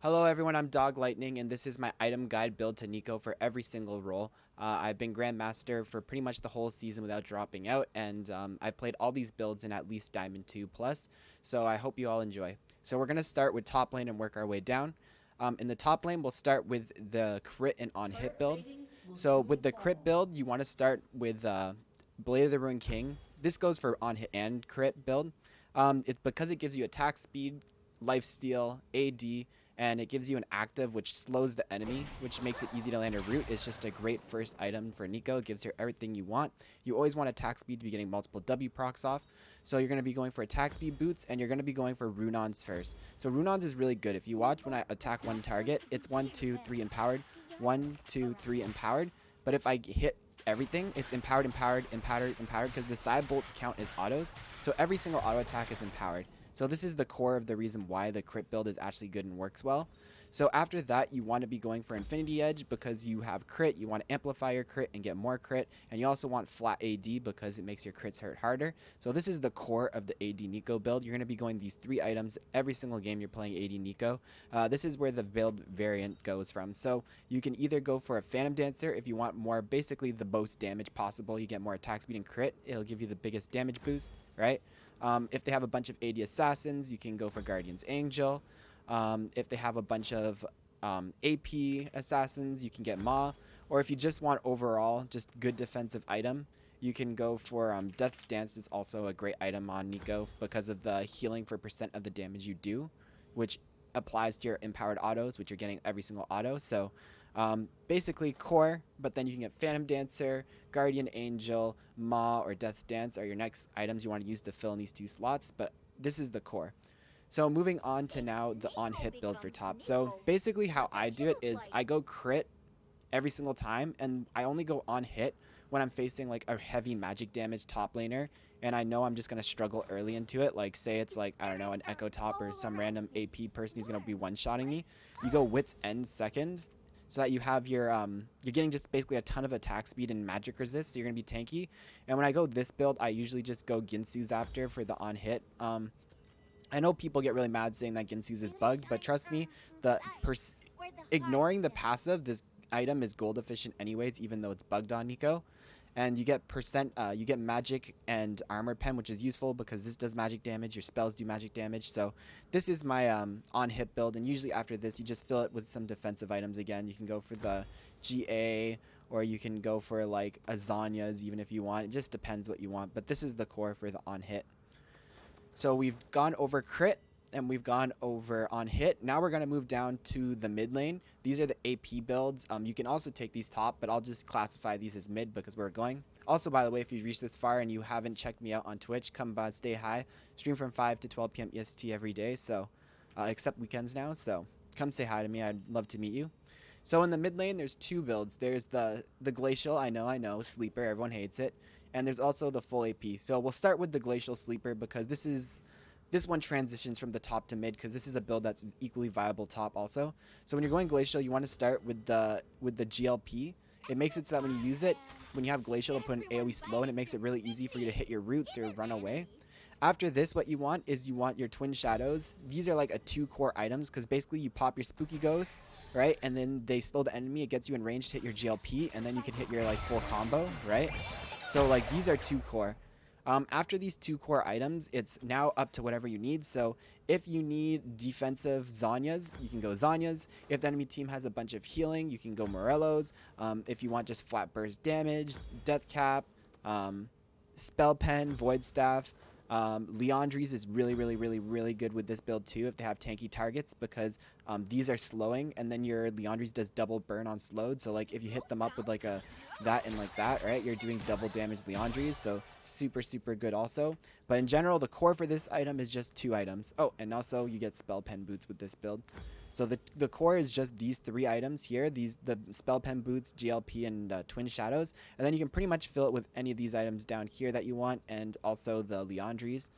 Hello everyone, I'm Doglightning, and this is my item guide build to Neeko for every single role. I've been Grandmaster for pretty much the whole season without dropping out, and I've played all these builds in at least Diamond 2 plus, so I hope you all enjoy. So we're going to start with top lane and work our way down. In the top lane, we'll start with the crit and on-hit build. So with the crit build, you want to start with Blade of the Ruined King. This goes for on-hit and crit build. It's because it gives you attack speed, lifesteal, AD, and it gives you an active which slows the enemy, which makes it easy to land a root. It's just a great first item for Neeko. It gives her everything you want. You always want attack speed to be getting multiple W procs off. So you're going to be going for attack speed boots, and you're going to be going for Runons first. So Runons is really good. If you watch when I attack one target, it's 1, 2, 3 empowered, 1, 2, 3 empowered. But if I hit everything, it's empowered, empowered, empowered, empowered, because the side bolts count as autos. So every single auto attack is empowered. So this is the core of the reason why the crit build is actually good and works well. So after that, you want to be going for Infinity Edge because you have crit, you want to amplify your crit and get more crit, and you also want flat AD because it makes your crits hurt harder. So this is the core of the AD Neeko build. You're going to be going these 3 items every single game you're playing AD Neeko. This is where the build variant goes from. So you can either go for a Phantom Dancer if you want more, basically the most damage possible. You get more attack speed and crit. It'll give you the biggest damage boost, right? If they have a bunch of AD Assassins, you can go for Guardian's Angel. If they have a bunch of AP Assassins, you can get Ma. Or if you just want overall just good defensive item, you can go for Death's Dance. Is also a great item on Neeko because of the healing for percent of the damage you do, which applies to your empowered autos, which you're getting every single auto. So basically core, but then you can get Phantom Dancer, Guardian Angel, Ma, or Death's Dance are your next items you want to use to fill in these 2 slots, but this is the core. So moving on to now the on-hit build for top. So basically how I do it is I go crit every single time, and I only go on hit when I'm facing like a heavy magic damage top laner, and I know I'm just gonna struggle early into it. Like say it's like, I don't know, an Echo Top or some random AP person who's gonna be one-shotting me. You go Wit's End second, so that you have your you're getting just basically a ton of attack speed and magic resist, so you're gonna be tanky. And when I go this build, I usually just go Ginsu's after for the on hit. I know people get really mad saying that Ginsu's is bugged, but trust me, the ignoring the passive, this item is gold efficient anyways, even though it's bugged on Neeko. And you get you get magic and armor pen, which is useful because this does magic damage. Your spells do magic damage. So this is my on hit build, and usually after this, you just fill it with some defensive items again. You can go for the GA, or you can go for like a Zanya's even if you want. It just depends what you want. But this is the core for the on hit. So we've gone over crit and we've gone over on hit. Now we're going to move down to the mid lane. These are the AP builds. You can also take these top, but I'll just classify these as mid because we're going. Also, by the way, if you've reached this far and you haven't checked me out on Twitch, come by, stay high. Stream from 5 to 12 p.m. EST every day, so except weekends now. So come say hi to me. I'd love to meet you. So in the mid lane, there's 2 builds. There's the Glacial, I know, sleeper, everyone hates it. And there's also the full AP. So we'll start with the Glacial Sleeper because this one transitions from the top to mid because this is a build that's equally viable top also. So when you're going Glacial, you want to start with the GLP. It makes it so that when you use it, when you have Glacial, it'll put an AoE slow, and it makes it really easy for you to hit your roots or run away. After this, what you want is you want your Twin Shadows. These are like a 2 core items because basically you pop your Spooky Ghost, right? And then they slow the enemy. It gets you in range to hit your GLP, and then you can hit your like full combo, right? So like these are 2 core. After these 2 core items, it's now up to whatever you need. So if you need defensive Zanyas, you can go Zanyas. If the enemy team has a bunch of healing, you can go Morellos. If you want just flat burst damage, Death Cap, Spell Pen, Void Staff. Liandry's is really good with this build too if they have tanky targets because these are slowing, and then your Liandry's does double burn on slowed. So like if you hit them up with like a that and like that, right, you're doing double damage Liandry's, so super good also. But in general, the core for this item is just 2 items. Oh, and also you get Spell Pen boots with this build. So the core is just these 3 items here, the Spell Pen boots, GLP, and Twin Shadows, and then you can pretty much fill it with any of these items down here that you want, and also the Liandry's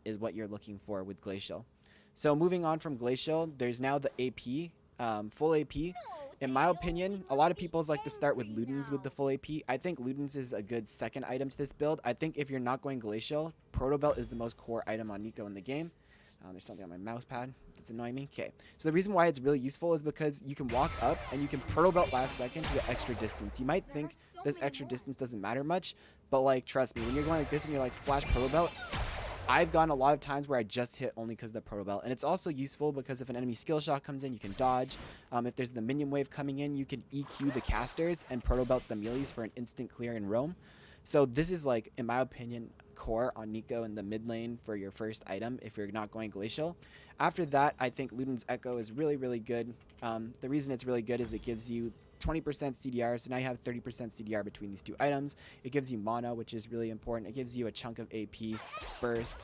is what you're looking for with Glacial. So moving on from Glacial, there's now the AP, full AP. In my opinion, a lot of people like to start with Ludens with the full AP. I think Ludens is a good second item to this build. I think if you're not going Glacial, Proto Belt is the most core item on Neeko in the game. There's something on my mouse pad that's annoying me. Okay, so the reason why it's really useful is because you can walk up and you can Proto Belt last second to get extra distance. You might think this extra distance doesn't matter much, but like trust me, when you're going like this and you're like flash Proto Belt, I've gotten a lot of times where I just hit only because of the Proto Belt. And it's also useful because if an enemy skill shot comes in, you can dodge. If there's the minion wave coming in, you can EQ the casters and Proto Belt the melees for an instant clear and roam. So this is like, in my opinion, core on Neeko in the mid lane for your first item if you're not going glacial. After that, I think Luden's Echo is really, really good. The reason it's really good is it gives you 20% CDR, so now you have 30% CDR between these two items. It gives you mana, which is really important. It gives you a chunk of AP burst.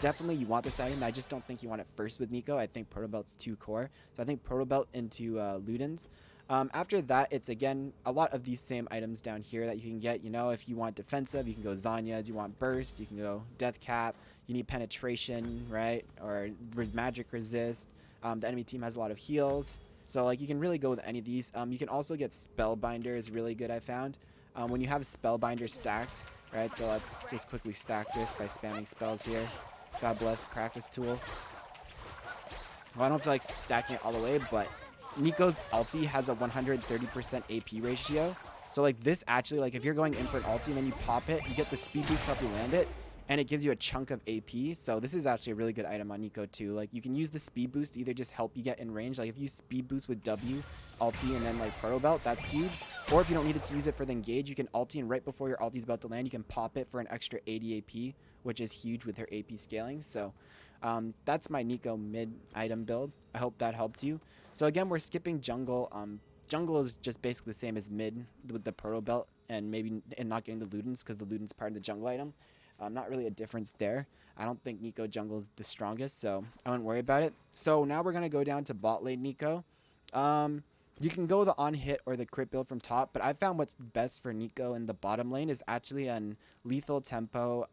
Definitely you want this item. I just don't think you want it first with Neeko. I think Proto Belt's too core. So I think Proto Belt into Luden's. After that, it's again a lot of these same items down here that you can get. You know, if you want defensive, you can go Zanya's. You want burst, you can go Death Cap. You need penetration, right? Or magic resist. The enemy team has a lot of heals. So like you can really go with any of these. You can also get Spellbinder is really good, I found. When you have Spellbinder stacked, right? So let's just quickly stack this by spamming spells here. God bless, practice tool. Well, I don't feel like stacking it all the way, but Neeko's ulti has a 130% AP ratio. So like this actually, like if you're going in for an ulti and then you pop it, you get the speed boost to help you land it. And it gives you a chunk of AP. So this is actually a really good item on Neeko too. Like you can use the speed boost to either just help you get in range. Like if you speed boost with W, ulti, and then like Proto Belt, that's huge. Or if you don't need it to use it for the engage, you can ulti and right before your ulti's about to land, you can pop it for an extra 80 AP, which is huge with her AP scaling. So that's my Neeko mid item build. I hope that helped you. So again, we're skipping jungle. Jungle is just basically the same as mid with the Proto Belt and not getting the Ludens because the Ludens part of the jungle item. Not really a difference there. I don't think Neeko jungle is the strongest, so I wouldn't worry about it. So now we're going to go down to bot lane Neeko. You can go the on-hit or the crit build from top, but I found what's best for Neeko in the bottom lane is actually an lethal tempo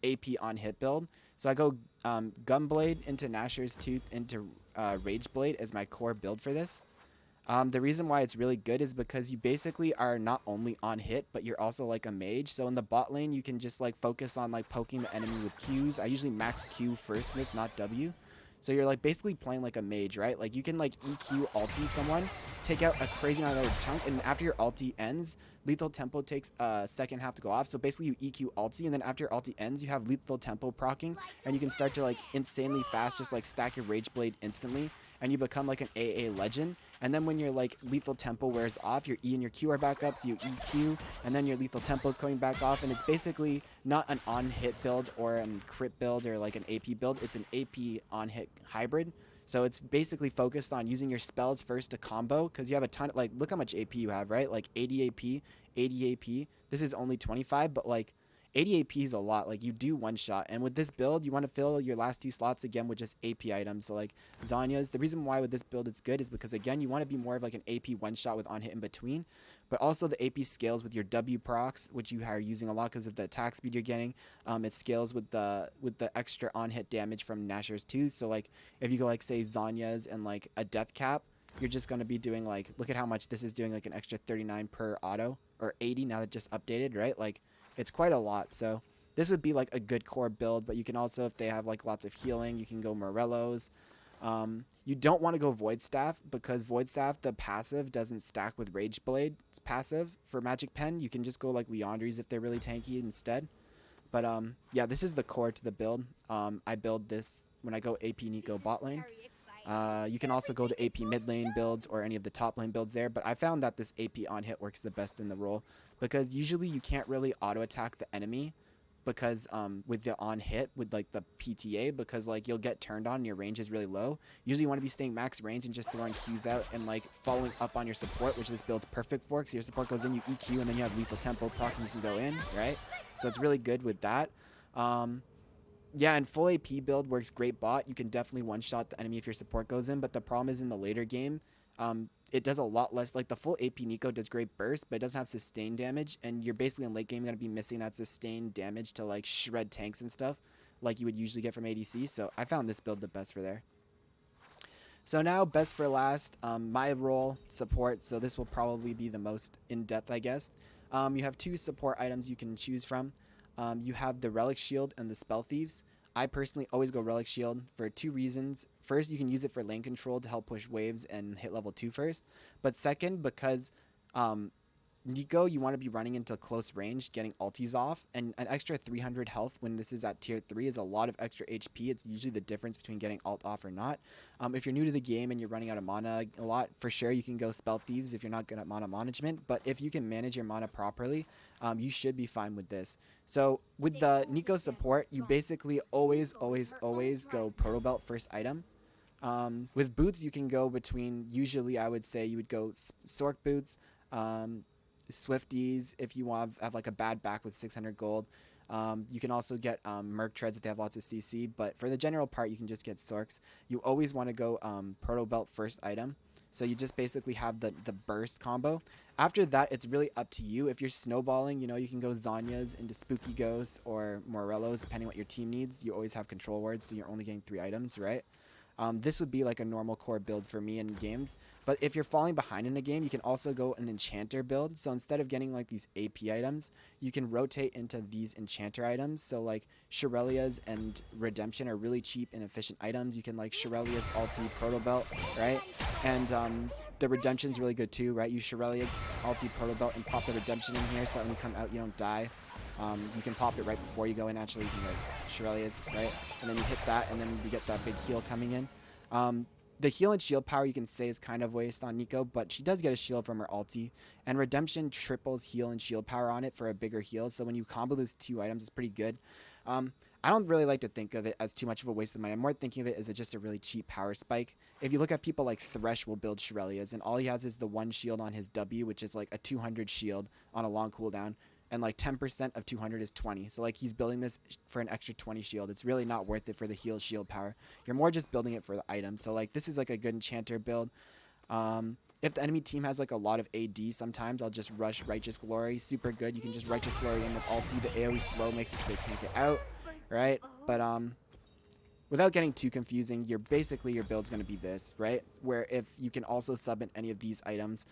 AP on-hit build. So I go Gunblade into Nashor's Tooth into Rageblade as my core build for this. The reason why it's really good is because you basically are not only on hit, but you're also like a mage. So in the bot lane, you can just like focus on like poking the enemy with Qs. I usually max Q first miss, not W. So you're like basically playing like a mage, right? Like you can like EQ ulti someone, take out a crazy amount of chunk, and after your ulti ends, lethal tempo takes a second half to go off. So basically you EQ ulti, and then after your ulti ends, you have lethal tempo proccing, and you can start to like insanely fast just like stack your rage blade instantly, and you become like an AA legend. And then when your like lethal tempo wears off, your E and your Q are back up, so you EQ, and then your lethal tempo is coming back off, and it's basically not an on-hit build or a crit build or like an AP build. It's an AP on-hit hybrid. So it's basically focused on using your spells first to combo, because you have a ton of, like, look how much AP you have, right? Like 80 AP, 80 AP. This is only 25, but like 80 AP is a lot. Like you do one shot, and with this build, you want to fill your last two slots again with just AP items. So like Zanya's. The reason why with this build it's good is because again you want to be more of like an AP one shot with on hit in between, but also the AP scales with your W procs, which you are using a lot because of the attack speed you're getting. It scales with the extra on hit damage from Nashor's Tooth. So like if you go like say Zanya's and like a death cap, you're just going to be doing like, look at how much this is doing, like an extra 39 per auto, or 80 now that just updated, right? Like it's quite a lot. So this would be like a good core build, but you can also, if they have like lots of healing, you can go Morello's. You don't want to go Void Staff, because Void Staff, the passive doesn't stack with Rage Blade. It's passive for Magic Pen. You can just go like Leandri's if they're really tanky instead. But yeah, this is the core to the build. I build this when I go AP Neeko bot lane. You can also go the AP mid lane builds or any of the top lane builds there, but I found that this AP on hit works the best in the role, because usually you can't really auto attack the enemy because with the on hit with like the PTA, because like you'll get turned on and your range is really low. Usually you want to be staying max range and just throwing Qs out and like following up on your support, which this build's perfect for, because your support goes in, you EQ, and then you have lethal tempo proc and you can go in, right? So it's really good with that. Yeah, and full AP build works great bot. You can definitely one-shot the enemy if your support goes in, but the problem is in the later game, it does a lot less. Like the full AP Neeko does great burst, but it doesn't have sustained damage, and you're basically in late game going to be missing that sustained damage to like shred tanks and stuff like you would usually get from ADC, so I found this build the best for there. So now, best for last, my role, support, so this will probably be the most in-depth, I guess. You have two support items you can choose from. You have the Relic Shield and the Spell Thieves. I personally always go Relic Shield for 2 reasons. First, you can use it for lane control to help push waves and hit level 2 first. But second, because um, Neeko, you want to be running into close range, getting ultis off, and an extra 300 health when this is at tier 3 is a lot of extra HP. It's usually the difference between getting ult off or not. If you're new to the game and you're running out of mana a lot, for sure you can go Spell Thieves if you're not good at mana management, but if you can manage your mana properly, you should be fine with this. So with the Neeko support, you basically always go Proto Belt first item. With boots, you can go between, usually I would say you would go Sork boots, Swifties if you want have like a bad back with 600 gold. You can also get Merc Treads if they have lots of CC, but for the general part, you can just get Sorks. You always want to go Proto Belt first item. So you just basically have the burst combo. After that, it's really up to you. If you're snowballing, you know, you can go Zanyas into Spooky Ghosts or Morellos, depending what your team needs. You always have control wards, so you're only getting 3 items, right? This would be like a normal core build for me in games. But if you're falling behind in a game, you can also go an enchanter build. So instead of getting like these AP items, you can rotate into these enchanter items. So like Shirelia's and Redemption are really cheap and efficient items. You can like Shirelia's ulti Proto Belt, right? And the Redemption's really good too, right? Use Shirelia's ulti Proto Belt and pop the Redemption in here so that when you come out, you don't die. You can pop it right before you go in. Actually, you can like Shirelia's, right? And then you hit that, and then you get that big heal coming in. The heal and shield power you can say is kind of waste on Neeko, but she does get a shield from her ulti. And Redemption triples heal and shield power on it for a bigger heal. So when you combo those 2 items, it's pretty good. I don't really like to think of it as too much of a waste of money. I'm more thinking of it as just a really cheap power spike. If you look at people like Thresh will build Shirelia's, and all he has is the 1 shield on his W, which is like a 200 shield on a long cooldown. And like 10% of 200 is 20. So like he's building this for an extra 20 shield. It's really not worth it for the heal shield power. You're more just building it for the item. So like this is like a good enchanter build. If the enemy team has like a lot of AD, sometimes I'll just rush Righteous Glory. Super good. You can just Righteous Glory in with ulti. The AoE slow makes it so they can't get out, right? But without getting too confusing, your build's going to be this, right? Where if you can also sub in any of these items,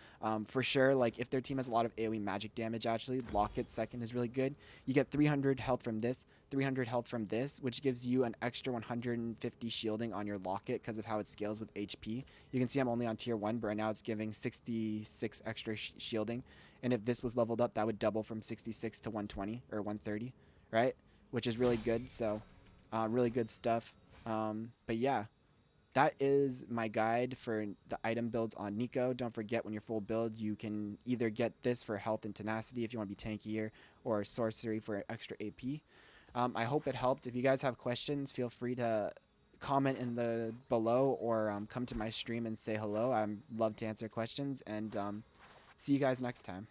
for sure, like if their team has a lot of AoE magic damage, actually, Locket second is really good. You get 300 health from this, 300 health from this, which gives you an extra 150 shielding on your Locket because of how it scales with HP. You can see I'm only on tier 1, but right now it's giving 66 extra shielding. And if this was leveled up, that would double from 66 to 120 or 130, right? Which is really good, so really good stuff. But yeah, that is my guide for the item builds on Neeko. Don't forget, when you're full build, you can either get this for health and tenacity if you want to be tankier, or sorcery for extra AP. I hope it helped. If you guys have questions, feel free to comment in the below, or come to my stream and say hello. I'd love to answer questions, and see you guys next time.